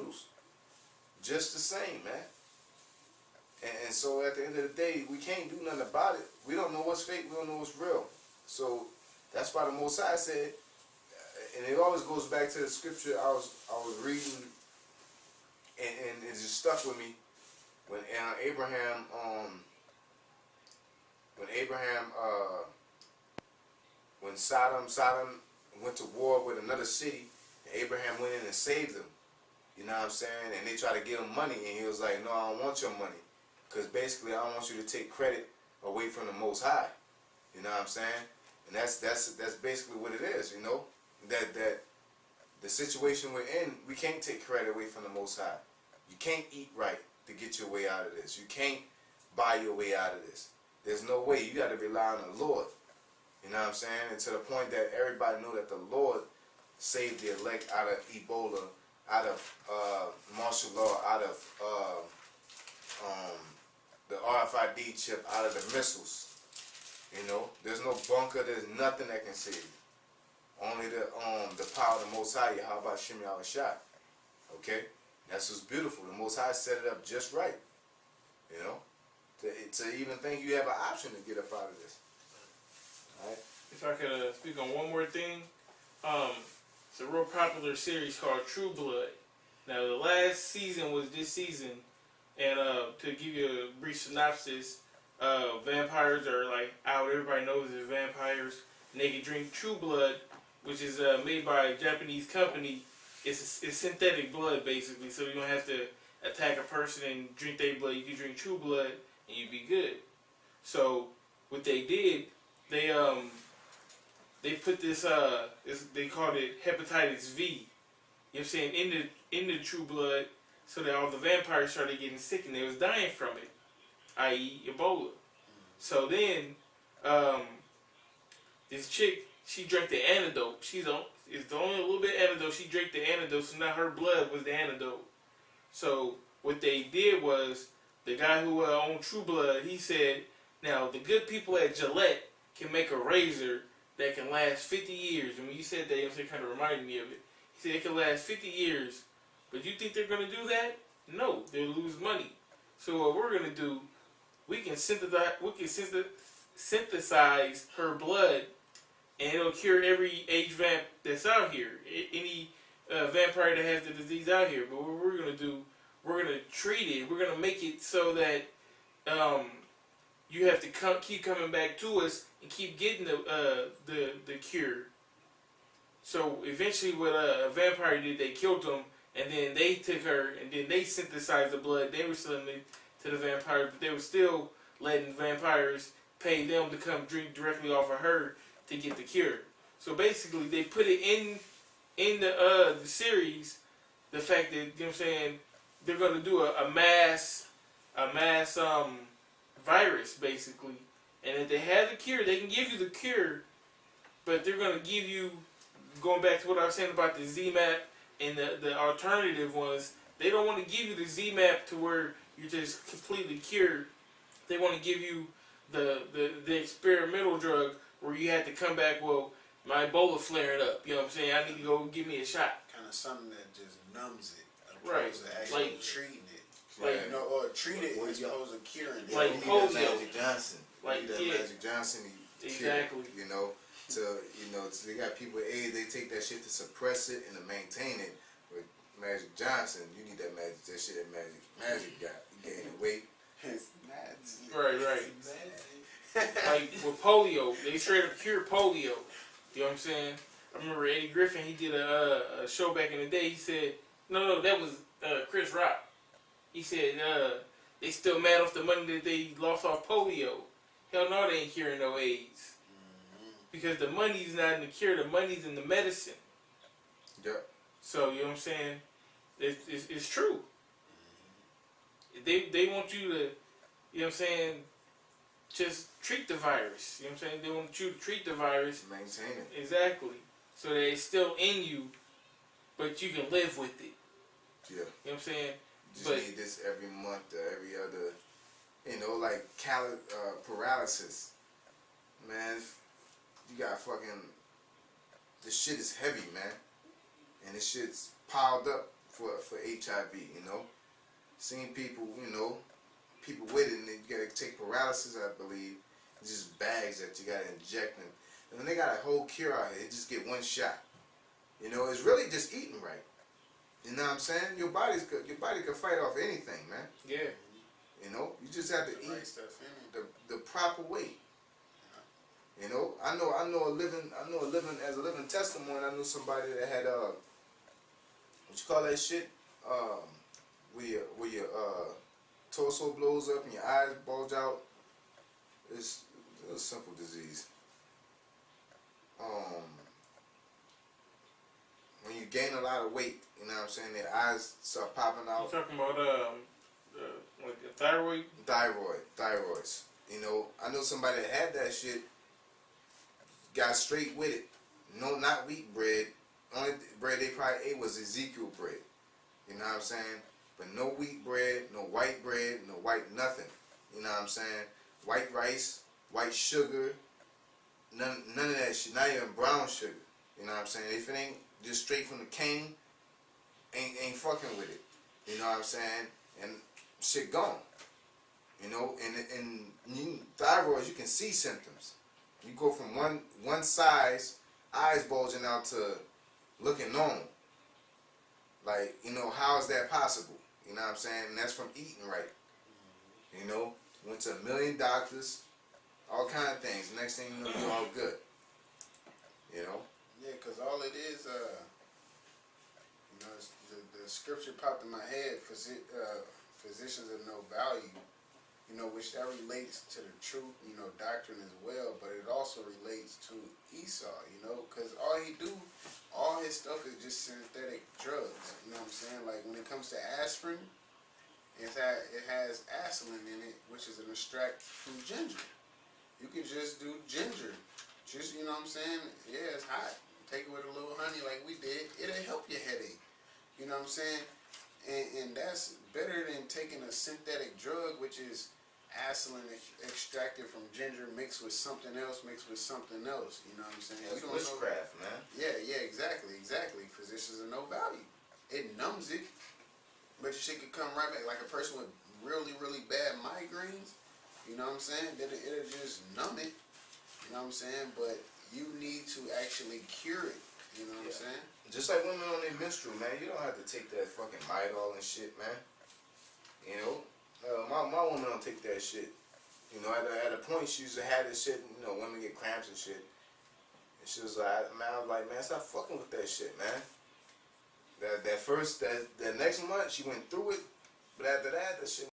noodles. Just the same, man. And so at the end of the day, we can't do nothing about it. We don't know what's fake. We don't know what's real. So that's why the Most High said, and it always goes back to the scripture I was reading, and it just stuck with me when Abraham when Sodom went to war with another city, and Abraham went in and saved them. You know what I'm saying? And they tried to give him money, and he was like, "No, I don't want your money, because basically I don't want you to take credit away from the Most High." You know what I'm saying? And that's basically what it is. You know, that the situation we're in, we can't take credit away from the Most High. You can't eat right to get your way out of this. You can't buy your way out of this. There's no way. You got to rely on the Lord. You know what I'm saying? And to the point that everybody know that the Lord saved the elect out of Ebola, out of martial law, out of the RFID chip, out of the missiles. You know, there's no bunker. There's nothing that can save you. Only the power of the Most High. How about Shimmy our shot? Okay, that's what's beautiful. The Most High set it up just right. You know, to even think you have an option to get up out of this. All right. If I could speak on one more thing, it's a real popular series called True Blood. Now, the last season was this season, and to give you a brief synopsis, vampires are like out. Everybody knows they're vampires, and they can drink True Blood, which is made by a Japanese company. It's synthetic blood, basically, so you don't have to attack a person and drink their blood. You can drink True Blood, and you'd be good. So, what they did, they put this, they called it hepatitis V. You know what I'm saying, in the True Blood, so that all the vampires started getting sick and they was dying from it, i.e. Ebola. So then, this chick, she drank the antidote. It's the only little bit antidote. She drank the antidote, so now her blood was the antidote. So what they did was, the guy who owned True Blood, he said, now the good people at Gillette can make a razor that can last 50 years. And when you said that, it kind of reminded me of it. He said it can last 50 years, but you think they're going to do that? No, they'll lose money. So what we're going to do, we can synthesize her blood, and it'll cure every age vamp that's out here. Any vampire that has the disease out here. But what we're going to do, we're going to treat it. We're going to make it so that you have to keep coming back to us and keep getting the cure. So eventually what a vampire did, they killed him, and then they took her, and then they synthesized the blood. They were selling it to the vampires, but they were still letting vampires pay them to come drink directly off of her to get the cure. So basically they put it in the series, the fact that, you know what I'm saying, they're going to do a mass virus, basically. And if they have the cure, they can give you the cure, but they're going to give you, going back to what I was saying about the Z-Map and the alternative ones, they don't want to give you the Z-Map to where you're just completely cured. They want to give you the experimental drug where you have to come back, well, my Ebola flaring up, you know what I'm saying, I need to go give me a shot. Kind of something that just numbs it, right, opposed to actually like treating it. Like, you know, or treat it as opposed to curing it. Like polio. Magic Johnson. Like, that Magic Johnson exactly. Cure, you know, so they got people with AIDS, they take that shit to suppress it and to maintain it. With Magic Johnson, you need that shit that Magic got. You gaining weight. It's magic. Right. Like with polio, they straight up cured polio. You know what I'm saying? I remember Eddie Griffin, he did a show back in the day. He said, no, that was Chris Rock. He said, they still mad off the money that they lost off polio. Hell no, they ain't curing no AIDS. Because the money's not in the cure, the money's in the medicine. Yep. So, you know what I'm saying? It's true. They want you to, you know what I'm saying, just treat the virus. You know what I'm saying? They want you to treat the virus. Maintain it. Exactly. So that it's still in you, but you can live with it. Yeah. You know what I'm saying? You just need this every month or every other, you know, like paralysis. Man, you got fucking, this shit is heavy, man. And this shit's piled up for HIV. You know, seen people, you know, people with it, and you gotta take paralysis, I believe. It's just bags that you gotta inject them. And when they got a whole cure out here, they just get one shot. You know, it's really just eating right. You know what I'm saying? Your body can fight off anything, man. Yeah. You know, you just have to The eat right stuff in it. the proper way. You know, I know as a living testimony. I knew somebody that had what you call that shit? Where your torso blows up and your eyes bulge out. It's a simple disease. When you gain a lot of weight, you know what I'm saying, their eyes start popping out. You talking about like a thyroid? Thyroids. You know, I know somebody that had that shit, got straight with it. No, not wheat bread. Only bread they probably ate was Ezekiel bread. You know what I'm saying? But no wheat bread, no white bread, no white nothing. You know what I'm saying? White rice, white sugar, none of that shit. Not even brown sugar. You know what I'm saying? If it ain't just straight from the cane, ain't fucking with it. You know what I'm saying? And shit gone. You know, and thyroids, you can see symptoms. You go from one size, eyes bulging out, to looking normal. Like, you know, how is that possible? You know what I'm saying? And that's from eating right. You know, went to 1 million doctors, all kind of things. Next thing you know, you're all good. You know? Yeah, because all it is, you know, it's the scripture popped in my head, physicians of no value, you know, which that relates to the truth, you know, doctrine as well, but it also relates to Esau, you know, because all his stuff is just synthetic drugs, you know what I'm saying? Like, when it comes to aspirin, it has acetylene in it, which is an extract from ginger. You can just do ginger, just, you know what I'm saying? Yeah, it's hot. Take it with a little honey like we did. It'll help your headache. You know what I'm saying? And that's better than taking a synthetic drug, which is acetylene extracted from ginger mixed with something else. You know what I'm saying? That's witchcraft, man. Yeah, exactly. Physicians are no value. It numbs it, but your shit could come right back. Like a person with really, really bad migraines, you know what I'm saying? It'll just numb it. You know what I'm saying? But you need to actually cure it. You know what I'm saying? Just like women on their menstrual, man. You don't have to take that fucking Midol and shit, man. You know? My woman don't take that shit. You know, at a point, she used to have this shit, you know, women get cramps and shit. And she was like, man, I was like, man, stop fucking with that shit, man. That next month, she went through it. But after that shit